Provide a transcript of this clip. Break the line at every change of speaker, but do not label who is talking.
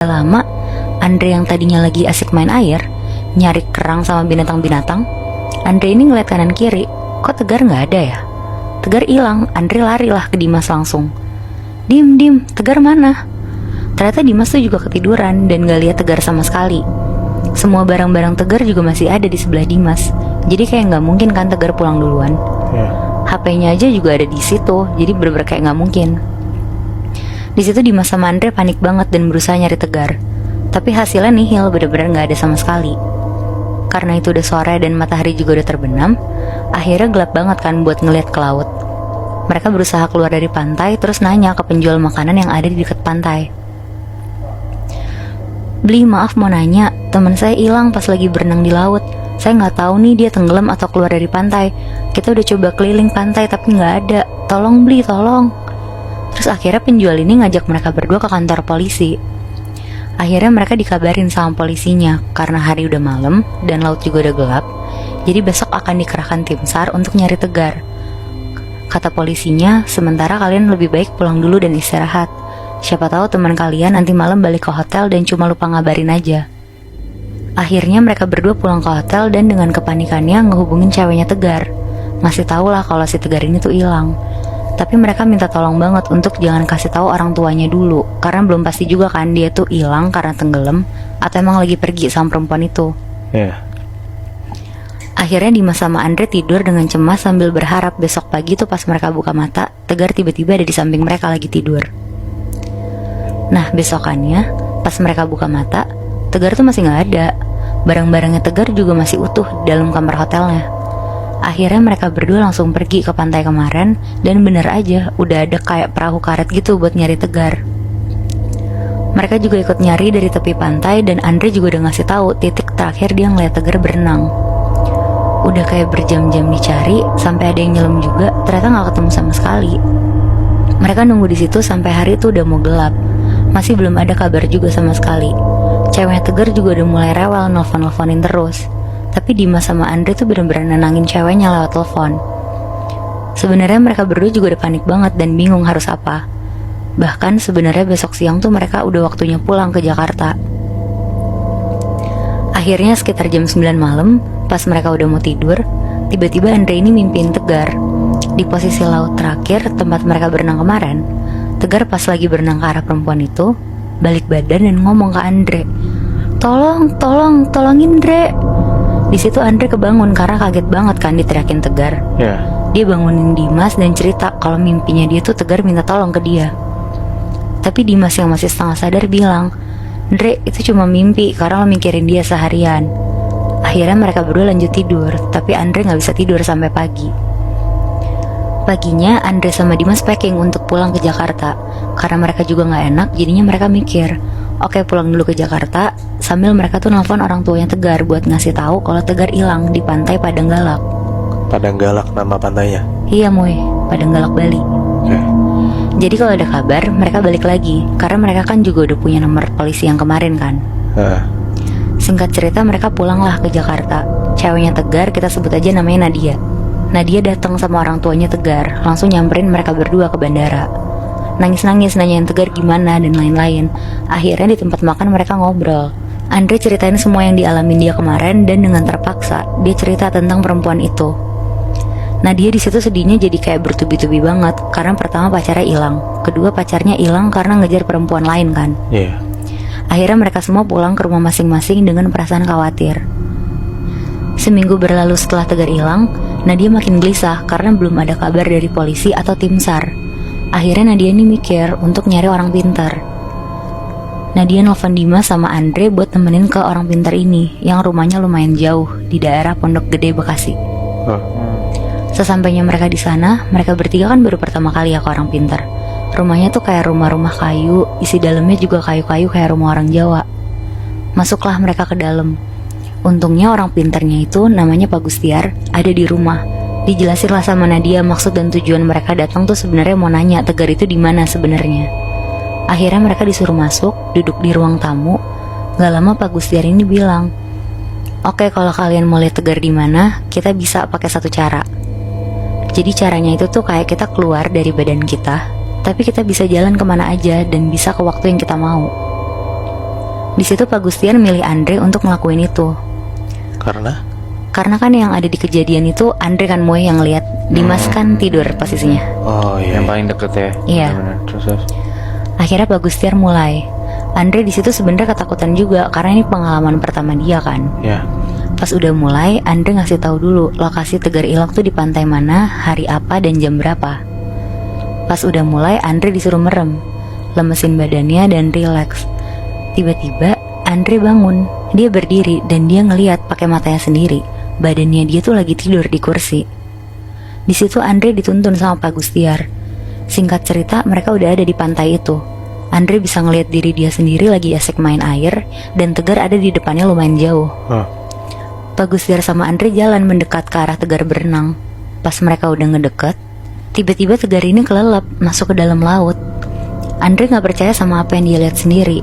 Lama, Andre yang tadinya lagi asik main air, nyari kerang sama binatang-binatang, Andre ini ngeliat kanan kiri, kok Tegar nggak ada ya? Tegar hilang. Andre lari lah ke Dimas langsung. Dim, Tegar mana? Ternyata Dimas tuh juga ketiduran dan gak lihat Tegar sama sekali. Semua barang-barang Tegar juga masih ada di sebelah Dimas, jadi kayak nggak mungkin kan Tegar pulang duluan. HP-nya aja juga ada di situ, jadi bener-bener kayak nggak mungkin. Di situ Dimas sama Andre panik banget dan berusaha nyari Tegar. Tapi hasilnya nihil, bener-bener gak ada sama sekali. Karena itu udah sore dan matahari juga udah terbenam, akhirnya gelap banget kan buat ngeliat ke laut. Mereka berusaha keluar dari pantai, terus nanya ke penjual makanan yang ada di dekat pantai. Beli, maaf mau nanya, teman saya hilang pas lagi berenang di laut. Saya nggak tahu nih dia tenggelam atau keluar dari pantai. Kita udah coba keliling pantai tapi nggak ada. Tolong beli, tolong. Terus akhirnya penjual ini ngajak mereka berdua ke kantor polisi. Akhirnya mereka dikabarin sama polisinya karena hari udah malam dan laut juga udah gelap. Jadi besok akan dikerahkan tim SAR untuk nyari Tegar. Kata polisinya, sementara kalian lebih baik pulang dulu dan istirahat. Siapa tahu teman kalian nanti malam balik ke hotel dan cuma lupa ngabarin aja. Akhirnya mereka berdua pulang ke hotel dan dengan kepanikannya ngehubungin ceweknya Tegar. Masih tau lah kalau si Tegar ini tuh hilang. Tapi mereka minta tolong banget untuk jangan kasih tahu orang tuanya dulu, karena belum pasti juga kan dia tuh hilang karena tenggelam atau emang lagi pergi sama perempuan itu. Akhirnya Dimas sama Andre tidur dengan cemas sambil berharap besok pagi tuh pas mereka buka mata, Tegar tiba-tiba ada di samping mereka lagi tidur. Nah besokannya, pas mereka buka mata, Tegar tuh masih gak ada. Barang-barangnya Tegar juga masih utuh di dalam kamar hotelnya. Akhirnya mereka berdua langsung pergi ke pantai kemarin, dan bener aja udah ada kayak perahu karet gitu buat nyari Tegar. Mereka juga ikut nyari dari tepi pantai dan Andre juga udah ngasih tahu titik terakhir dia ngeliat Tegar berenang. Udah kayak berjam-jam dicari sampai ada yang nyelam juga, ternyata nggak ketemu sama sekali. Mereka nunggu di situ sampai hari itu udah mau gelap, masih belum ada kabar juga sama sekali. Ceweknya Tegar juga udah mulai rewel nelfon-nelfonin terus. Tapi Dimas sama Andre tuh bener-bener nenangin ceweknya lewat telepon. Sebenarnya mereka berdua juga udah panik banget dan bingung harus apa. Bahkan sebenarnya besok siang tuh mereka udah waktunya pulang ke Jakarta. Akhirnya sekitar jam 9 malam, pas mereka udah mau tidur, tiba-tiba Andre ini mimpiin Tegar. Di posisi laut terakhir tempat mereka berenang kemarin, Tegar pas lagi berenang ke arah perempuan itu, balik badan dan ngomong ke Andre, tolongin Andre. Di situ Andre kebangun karena kaget banget kan diteriakin Tegar. Dia bangunin Dimas dan cerita kalau mimpinya dia tuh Tegar minta tolong ke dia. Tapi Dimas yang masih setengah sadar bilang, Andre itu cuma mimpi karena lo mikirin dia seharian. Akhirnya mereka berdua lanjut tidur, tapi Andre gak bisa tidur sampai pagi. Paginya Andre sama Dimas packing untuk pulang ke Jakarta. Karena mereka juga gak enak, jadinya mereka mikir, oke pulang dulu ke Jakarta. Sambil mereka tuh nelfon orang tuanya Tegar buat ngasih tahu kalau Tegar hilang di pantai Padang Galak.
Padang Galak nama pantainya?
Iya Moy, Padang Galak Bali. Jadi kalau ada kabar mereka balik lagi, karena mereka kan juga udah punya nomor polisi yang kemarin kan. Singkat cerita mereka pulanglah ke Jakarta. Ceweknya Tegar kita sebut aja namanya Nadia. Nadia datang sama orang tuanya Tegar, langsung nyamperin mereka berdua ke bandara. Nangis-nangis nanyain Tegar gimana dan lain-lain. Akhirnya di tempat makan mereka ngobrol. Andre ceritain semua yang dialamin dia kemarin dan dengan terpaksa dia cerita tentang perempuan itu. Nadia di situ sedihnya jadi kayak bertubi-tubi banget karena pertama pacarnya hilang, kedua pacarnya hilang karena ngejar perempuan lain kan. Akhirnya mereka semua pulang ke rumah masing-masing dengan perasaan khawatir. Seminggu berlalu setelah Tegar hilang, Nadia makin gelisah karena belum ada kabar dari polisi atau tim SAR. Akhirnya Nadia ini mikir untuk nyari orang pintar. Nadia nelfon Dimas sama Andre buat temenin ke orang pintar ini yang rumahnya lumayan jauh di daerah Pondok Gede, Bekasi. Sesampainya mereka di sana, mereka bertiga kan baru pertama kali ya ke orang pintar. Rumahnya tuh kayak rumah-rumah kayu, isi dalamnya juga kayu-kayu kayak rumah orang Jawa. Masuklah mereka ke dalam. Untungnya orang pintarnya itu namanya Pak Gustiar ada di rumah. Dijelasin lah sama Nadia maksud dan tujuan mereka datang tuh sebenarnya mau nanya Tegar itu di mana sebenarnya. Akhirnya mereka disuruh masuk, duduk di ruang tamu. Gak lama Pak Gustiar ini bilang, oke kalau kalian mau lihat Tegar di mana, kita bisa pakai satu cara. Jadi caranya itu tuh kayak kita keluar dari badan kita, tapi kita bisa jalan kemana aja dan bisa ke waktu yang kita mau. Di situ Pak Gustian milih Andre untuk ngelakuin itu.
Karena
kan yang ada di kejadian itu Andre kan Moe yang lihat, Dimas kan tidur posisinya.
Oh iya.
Yang paling deket ya.
Iya.
Bener-bener. Terus.
Akhirnya Pak Gustian mulai. Andre di situ sebenarnya ketakutan juga karena ini pengalaman pertama dia kan.
Ya.
Pas udah mulai, Andre ngasih tahu dulu lokasi Tegar Ilok tuh di pantai mana, hari apa dan jam berapa. Pas udah mulai, Andre disuruh merem, lemesin badannya dan rileks. Tiba-tiba Andre bangun. Dia berdiri dan dia ngeliat pakai matanya sendiri, badannya dia tuh lagi tidur di kursi. Di situ Andre dituntun sama Pak Gustiar. Singkat cerita, mereka udah ada di pantai itu. Andre bisa ngeliat diri dia sendiri lagi asik main air, dan Tegar ada di depannya lumayan jauh. Pak Gustiar sama Andre jalan mendekat ke arah Tegar berenang. Pas mereka udah ngedeket, tiba-tiba Tegar ini kelelep masuk ke dalam laut. Andre gak percaya sama apa yang dia lihat sendiri.